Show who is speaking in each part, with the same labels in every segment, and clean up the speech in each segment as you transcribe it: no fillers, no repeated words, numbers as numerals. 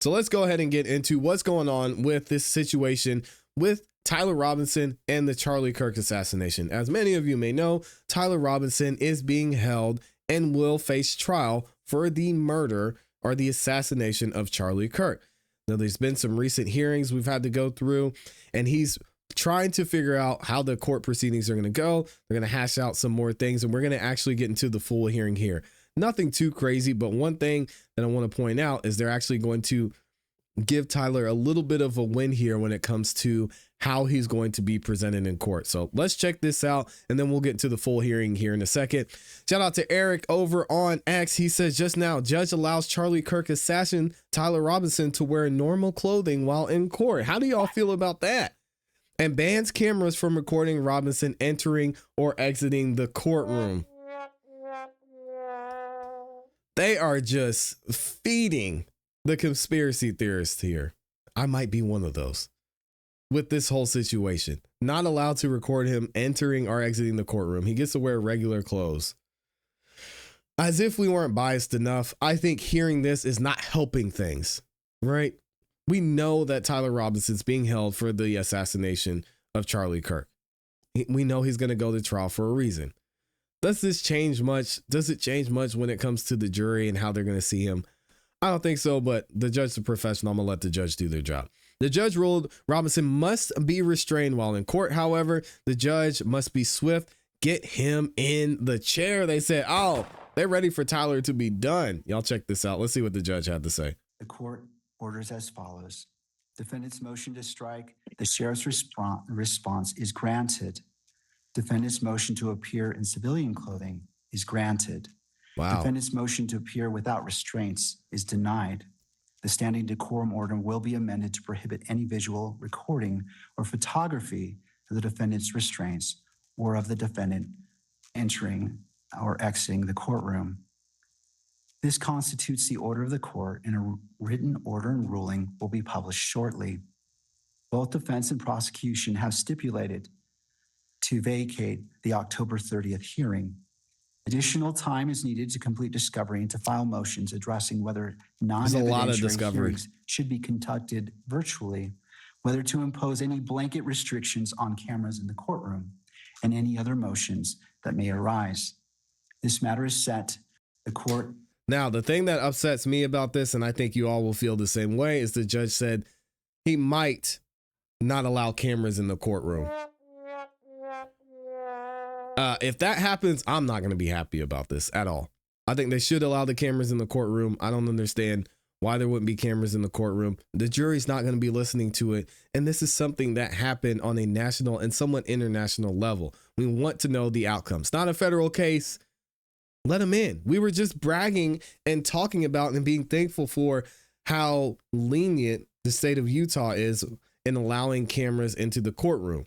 Speaker 1: So let's go ahead and get into what's going on with this situation with Tyler Robinson and the Charlie Kirk assassination. As many of you may know, Tyler Robinson is being held and will face trial for the murder or the assassination of Charlie Kirk. Now, there's been some recent hearings we've had to go through, and he's trying to figure out how the court proceedings are going to go. They're going to hash out some more things, and we're going to actually get into the full hearing here. Nothing too crazy, but one thing that I want to point out is they're actually going to give Tyler a little bit of a win here when it comes to how he's going to be presented in court. So let's check this out, and then we'll get to the full hearing here in a second. Shout out to Eric over on X. He says, just now, judge allows Charlie Kirk assassin Tyler Robinson to wear normal clothing while in court. How do y'all feel about that? And bans cameras from recording Robinson entering or exiting the courtroom. They are just feeding the conspiracy theorists here. I might be one of those with this whole situation. Not allowed to record him entering or exiting the courtroom. He gets to wear regular clothes. As if we weren't biased enough, I think hearing this is not helping things, right? We know that Tyler Robinson's being held for the assassination of Charlie Kirk. We know he's going to go to trial for a reason. Does this change much? Does it change much when it comes to the jury and how they're going to see him? I don't think so, but the judge's a professional. I'm going to let the judge do their job. The judge ruled Robinson must be restrained while in court. However, the judge must be swift. Get him in the chair. They said, oh, they're ready for Tyler to be done. Y'all check this out. Let's see what the judge had to say.
Speaker 2: The court orders as follows. Defendant's motion to strike the sheriff's response is granted. Defendant's motion to appear in civilian clothing is granted.
Speaker 1: Wow.
Speaker 2: Defendant's motion to appear without restraints is denied. The standing decorum order will be amended to prohibit any visual recording or photography of the defendant's restraints or of the defendant entering or exiting the courtroom. This constitutes the order of the court, and a written order and ruling will be published shortly. Both defense and prosecution have stipulated to vacate the October 30th hearing. Additional time is needed to complete discovery and to file motions addressing whether non-evidentiary hearings should be conducted virtually, whether to impose any blanket restrictions on cameras in the courtroom, and any other motions that may arise. This matter is set. The court.
Speaker 1: Now, the thing that upsets me about this, and I think you all will feel the same way, is the judge said he might not allow cameras in the courtroom. If that happens, I'm not going to be happy about this at all. I think they should allow the cameras in the courtroom. I don't understand why there wouldn't be cameras in the courtroom. The jury's not going to be listening to it. And this is something that happened on a national and somewhat international level. We want to know the outcomes. Not a federal case. Let them in. We were just bragging and talking about and being thankful for how lenient the state of Utah is in allowing cameras into the courtroom.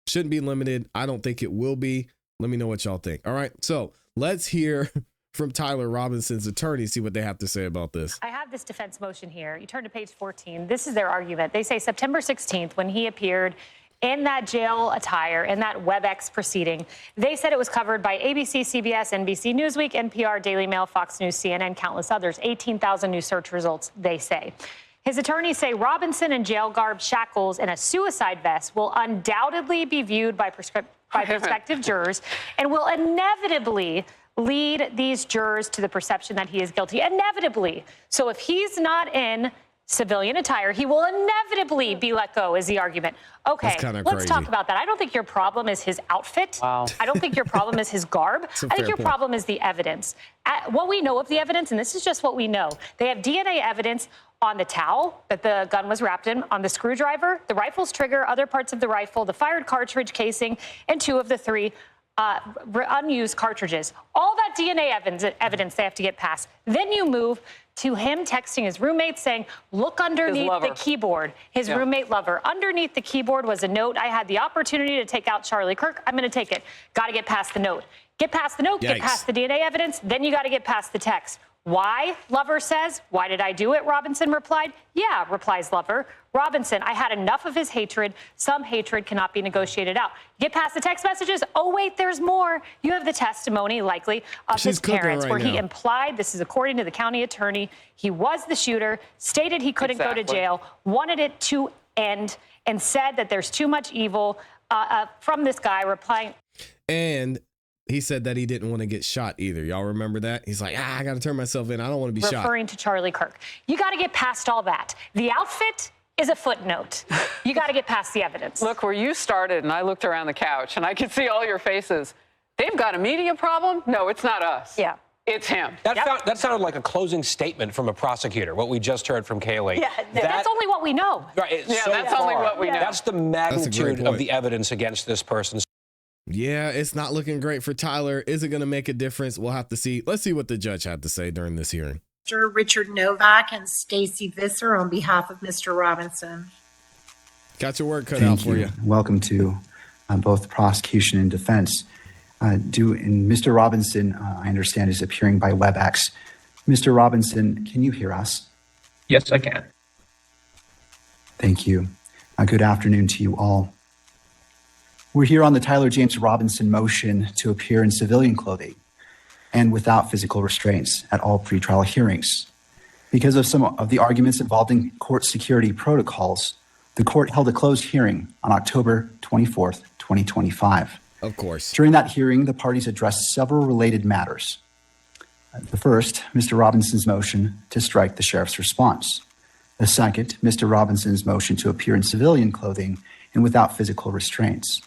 Speaker 1: Shouldn't be limited. I don't think it will be. Let me know what y'all think. All right. So let's hear from Tyler Robinson's attorney, see what they have to say about this.
Speaker 3: I have this defense motion here. You turn to page 14. This is their argument. They say September 16th, when he appeared in that jail attire, in that WebEx proceeding, they said it was covered by ABC, CBS, NBC Newsweek, NPR, Daily Mail, Fox News, CNN, countless others. 18,000 new search results, they say. His attorneys say Robinson in jail garb, shackles, and a suicide vest will undoubtedly be viewed by prospective jurors and will inevitably lead these jurors to the perception that he is guilty. Inevitably. So if he's not in civilian attire, he will inevitably be let go, is the argument. Okay, let's talk about that. I don't think your problem is his outfit. Wow. I don't think your problem is his garb. I think your problem is the evidence. What we know of the evidence, and this is just what we know, they have DNA evidence on the towel that the gun was wrapped in, on the screwdriver, the rifle's trigger, other parts of the rifle, the fired cartridge casing, and 2 of the 3 unused cartridges. All that DNA evidence they have to get past. Then you move to him texting his roommate saying, look underneath the keyboard. His roommate lover. Underneath the keyboard was a note. I had the opportunity to take out Charlie Kirk. I'm going to take it. Got to get past the note. Get past the note, get past the DNA evidence, then you got to get past the text. Why? Lover says. Why did I do it? Robinson replied. Yeah, replies Lover. Robinson, I had enough of his hatred. Some hatred cannot be negotiated out. Get past the text messages. Oh, wait, there's more. You have the testimony, likely, of his parents, where he implied, this is according to the county attorney, he was the shooter, stated he couldn't go to jail, wanted it to end, and said that there's too much evil from this guy replying.
Speaker 1: And he said that he didn't want to get shot either. Y'all remember that? He's like, I got to turn myself in. I don't want to be shot.
Speaker 3: Referring to Charlie Kirk. You got to get past all that. The outfit is a footnote. You got to get past the evidence.
Speaker 4: Look, where you started, and I looked around the couch, and I could see all your faces. They've got a media problem? No, it's not us.
Speaker 3: Yeah.
Speaker 4: It's him.
Speaker 5: That sounded like a closing statement from a prosecutor, what we just heard from Kaylee.
Speaker 3: Yeah, that's only what we know.
Speaker 5: Right,
Speaker 4: that's only what we know.
Speaker 5: That's the magnitude of the evidence against this person.
Speaker 1: Yeah, it's not looking great for Tyler. Is it going to make a difference? We'll have to see. Let's see what the judge had to say during this hearing.
Speaker 6: Mr. Richard Novak and Stacy Visser on behalf of Mr. Robinson.
Speaker 1: Got your work cut out for you.
Speaker 2: Welcome to both the prosecution and defense. Mr. Robinson, I understand, is appearing by WebEx. Mr. Robinson, can you hear us?
Speaker 7: Yes, I can.
Speaker 2: Thank you. Good afternoon to you all. We're here on the Tyler James Robinson motion to appear in civilian clothing and without physical restraints at all pretrial hearings. Because of some of the arguments involved in court security protocols, the court held a closed hearing on October 24th, 2025.
Speaker 1: Of course.
Speaker 2: During that hearing, the parties addressed several related matters. The first, Mr. Robinson's motion to strike the sheriff's response. The second, Mr. Robinson's motion to appear in civilian clothing and without physical restraints.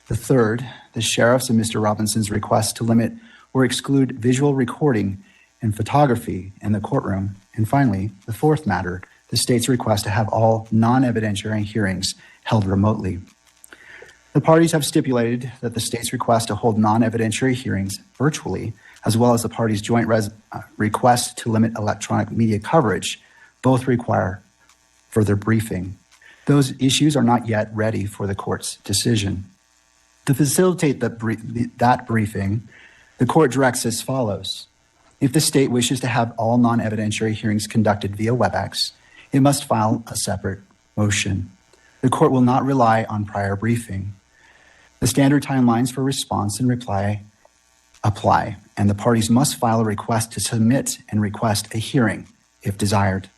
Speaker 2: The third, the sheriff's and Mr. Robinson's request to limit or exclude visual recording and photography in the courtroom. And finally, the fourth matter, the state's request to have all non-evidentiary hearings held remotely. The parties have stipulated that the state's request to hold non-evidentiary hearings virtually, as well as the parties' joint request to limit electronic media coverage, both require further briefing. Those issues are not yet ready for the court's decision. To facilitate that briefing, the court directs as follows. If the state wishes to have all non-evidentiary hearings conducted via WebEx, it must file a separate motion. The court will not rely on prior briefing. The standard timelines for response and reply apply, and the parties must file a request to submit and request a hearing if desired.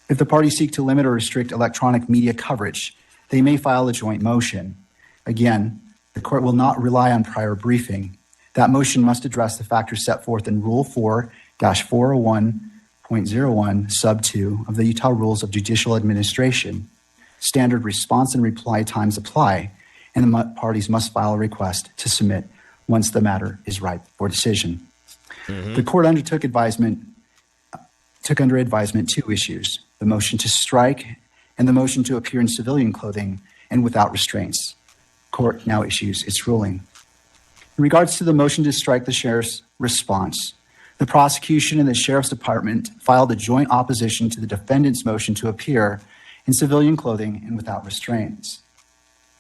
Speaker 2: If the parties seek to limit or restrict electronic media coverage, they may file a joint motion. Again, the court will not rely on prior briefing. That motion must address the factors set forth in Rule 4-401.01 sub 2 of the Utah Rules of Judicial Administration. Standard response and reply times apply, and the parties must file a request to submit once the matter is ripe for decision. The court took under advisement two issues, the motion to strike and the motion to appear in civilian clothing and without restraints. Court now issues its ruling. In regards to the motion to strike the sheriff's response, the prosecution and the sheriff's department filed a joint opposition to the defendant's motion to appear in civilian clothing and without restraints.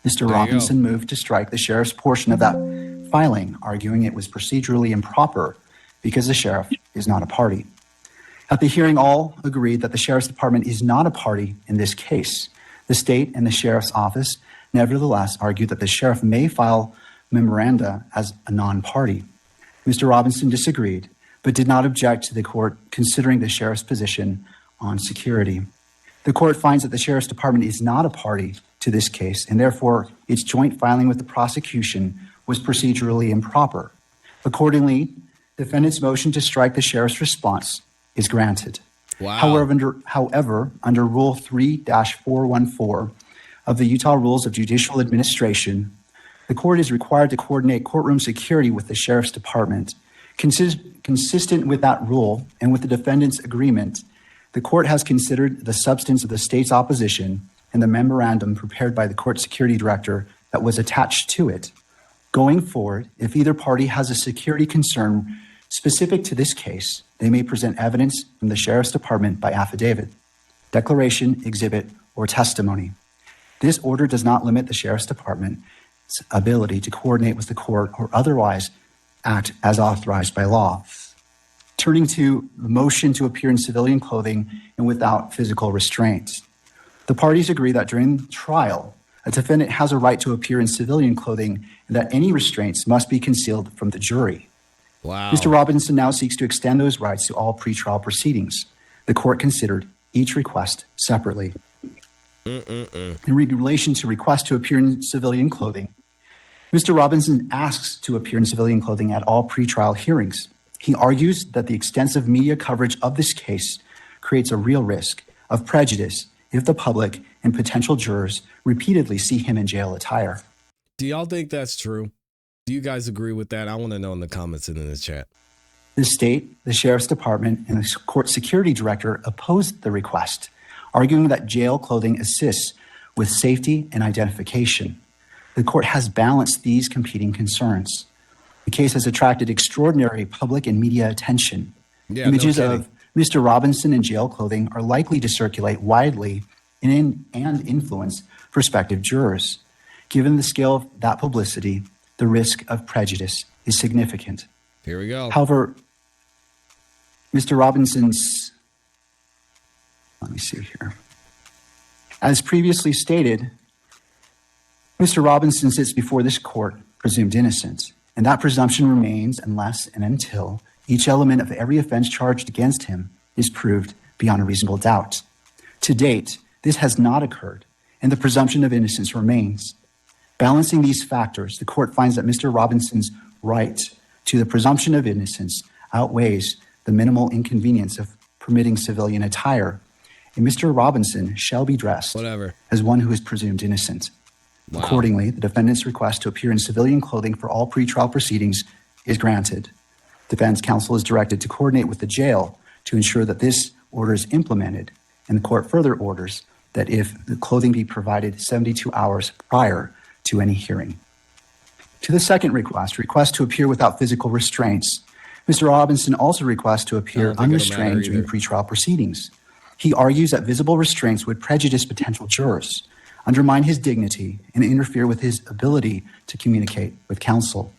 Speaker 2: Mr. Robinson moved to strike the sheriff's portion of that filing, arguing it was procedurally improper because the sheriff is not a party. At the hearing, all agreed that the sheriff's department is not a party in this case. The state and the sheriff's office nevertheless argued that the sheriff may file memoranda as a non-party. Mr. Robinson disagreed, but did not object to the court considering the sheriff's position on security. The court finds that the sheriff's department is not a party to this case, and therefore its joint filing with the prosecution was procedurally improper. Accordingly, defendant's motion to strike the sheriff's response is granted.
Speaker 1: Wow.
Speaker 2: However, under Rule 3-414 of the Utah Rules of Judicial Administration, the court is required to coordinate courtroom security with the sheriff's department. Consistent with that rule and with the defendant's agreement, the court has considered the substance of the state's opposition and the memorandum prepared by the court security director that was attached to it. Going forward, if either party has a security concern specific to this case, they may present evidence from the sheriff's department by affidavit, declaration, exhibit, or testimony. This order does not limit the sheriff's department's ability to coordinate with the court or otherwise act as authorized by law. Turning to the motion to appear in civilian clothing and without physical restraints. The parties agree that during trial, a defendant has a right to appear in civilian clothing and that any restraints must be concealed from the jury.
Speaker 1: Wow.
Speaker 2: Mr. Robinson now seeks to extend those rights to all pretrial proceedings. The court considered each request separately. In relation to request to appear in civilian clothing, Mr. Robinson asks to appear in civilian clothing at all pretrial hearings. He argues that the extensive media coverage of this case creates a real risk of prejudice if the public and potential jurors repeatedly see him in jail attire.
Speaker 1: Do y'all think that's true? Do you guys agree with that? I want to know in the comments and in the chat.
Speaker 2: The state, the sheriff's department, and the court security director opposed the request, arguing that jail clothing assists with safety and identification. The court has balanced these competing concerns. The case has attracted extraordinary public and media attention. Images of Mr. Robinson in jail clothing are likely to circulate widely and influence prospective jurors. Given the scale of that publicity, the risk of prejudice is significant.
Speaker 1: Here we go.
Speaker 2: However, Mr. Robinson's, let me see here. As previously stated, Mr. Robinson sits before this court presumed innocent, and that presumption remains unless and until each element of every offense charged against him is proved beyond a reasonable doubt. To date, this has not occurred, and the presumption of innocence remains. Balancing these factors, the court finds that Mr. Robinson's right to the presumption of innocence outweighs the minimal inconvenience of permitting civilian attire, and Mr. Robinson shall be dressed as one who is presumed innocent. Wow. Accordingly, the defendant's request to appear in civilian clothing for all pretrial proceedings is granted. Defense counsel is directed to coordinate with the jail to ensure that this order is implemented, and the court further orders that if the clothing be provided 72 hours prior to any hearing. To the second request to appear without physical restraints, Mr. Robinson also requests to appear unrestrained during pretrial proceedings. He argues that visible restraints would prejudice potential jurors, undermine his dignity, and interfere with his ability to communicate with counsel.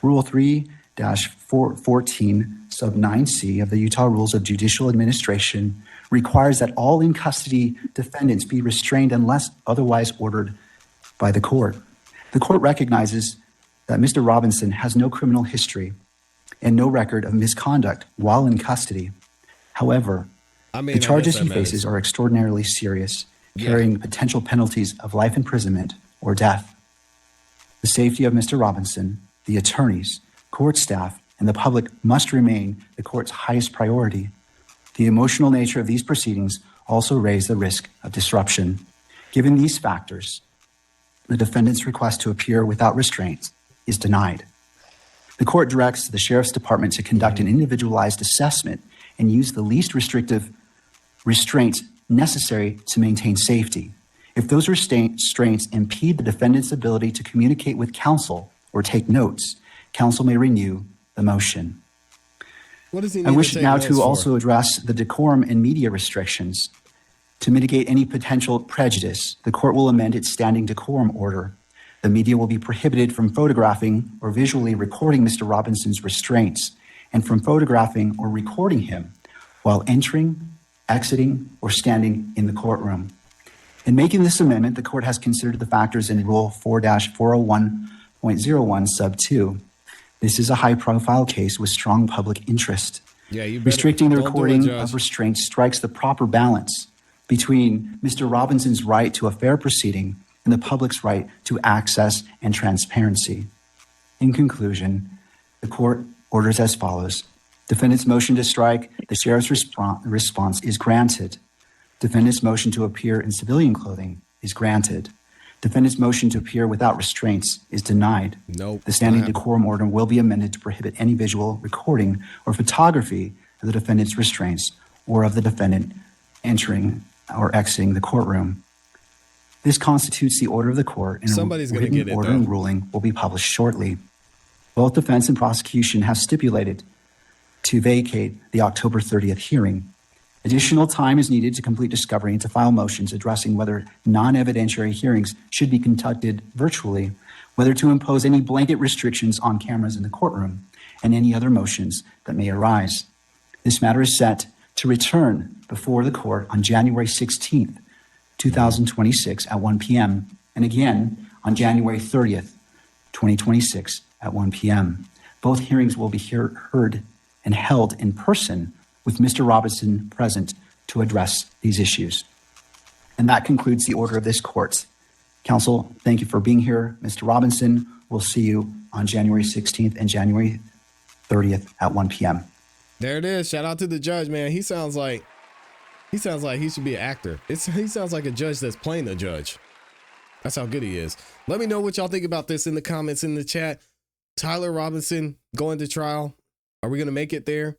Speaker 2: Rule 3-14 sub 9C of the Utah Rules of Judicial Administration requires that all in-custody defendants be restrained unless otherwise ordered by the court. The court recognizes that Mr. Robinson has no criminal history and no record of misconduct while in custody. However, the charges he faces are extraordinarily serious, carrying potential penalties of life imprisonment or death. The safety of Mr. Robinson, the attorneys, court staff, and the public must remain the court's highest priority. The emotional nature of these proceedings also raise the risk of disruption. Given these factors, the defendant's request to appear without restraints is denied. The court directs the sheriff's department to conduct an individualized assessment and use the least restrictive restraints necessary to maintain safety. If those restraints impede the defendant's ability to communicate with counsel or take notes, counsel may renew the motion.
Speaker 1: What does he need
Speaker 2: I wish
Speaker 1: to
Speaker 2: now
Speaker 1: take
Speaker 2: to
Speaker 1: notes
Speaker 2: also
Speaker 1: for?
Speaker 2: address the decorum and media restrictions. To mitigate any potential prejudice, the court will amend its standing decorum order. The media will be prohibited from photographing or visually recording Mr. Robinson's restraints and from photographing or recording him while entering, exiting, or standing in the courtroom. In making this amendment, the court has considered the factors in Rule 4-401.01 sub 2. This is a high-profile case with strong public interest. Restricting the recording of restraints strikes the proper balance between Mr. Robinson's right to a fair proceeding and the public's right to access and transparency. In conclusion, the court orders as follows. Defendant's motion to strike the sheriff's response is granted. Defendant's motion to appear in civilian clothing is granted. Defendant's motion to appear without restraints is denied.
Speaker 1: Nope.
Speaker 2: The standing decorum order will be amended to prohibit any visual recording or photography of the defendant's restraints or of the defendant entering or exiting the courtroom. This constitutes the order of the court, and
Speaker 1: Somebody's
Speaker 2: a
Speaker 1: gonna
Speaker 2: written
Speaker 1: get it,
Speaker 2: order
Speaker 1: though.
Speaker 2: and ruling will be published shortly. Both defense and prosecution have stipulated to vacate the October 30th hearing. Additional time is needed to complete discovery and to file motions addressing whether non-evidentiary hearings should be conducted virtually, whether to impose any blanket restrictions on cameras in the courtroom, and any other motions that may arise. This matter is set to return before the court on January 16th, 2026 at 1 p.m. and again on January 30th, 2026 at 1 p.m. Both hearings will be heard and held in person with Mr. Robinson present to address these issues. And that concludes the order of this court. Counsel, thank you for being here. Mr. Robinson, we'll see you on January 16th and January 30th at 1 p.m.
Speaker 1: There it is. Shout out to the judge, man. He sounds like he should be an actor. He sounds like a judge that's playing a judge. That's how good he is. Let me know what y'all think about this in the comments in the chat. Tyler Robinson going to trial. Are we going to make it there?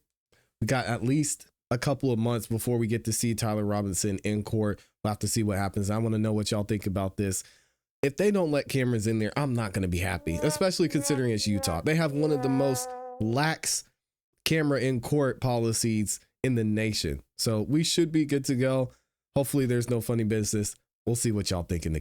Speaker 1: We got at least a couple of months before we get to see Tyler Robinson in court. We'll have to see what happens. I want to know what y'all think about this. If they don't let cameras in there, I'm not going to be happy, especially considering it's Utah. They have one of the most lax camera in court policies in the nation. So we should be good to go. Hopefully there's no funny business. We'll see what y'all think in the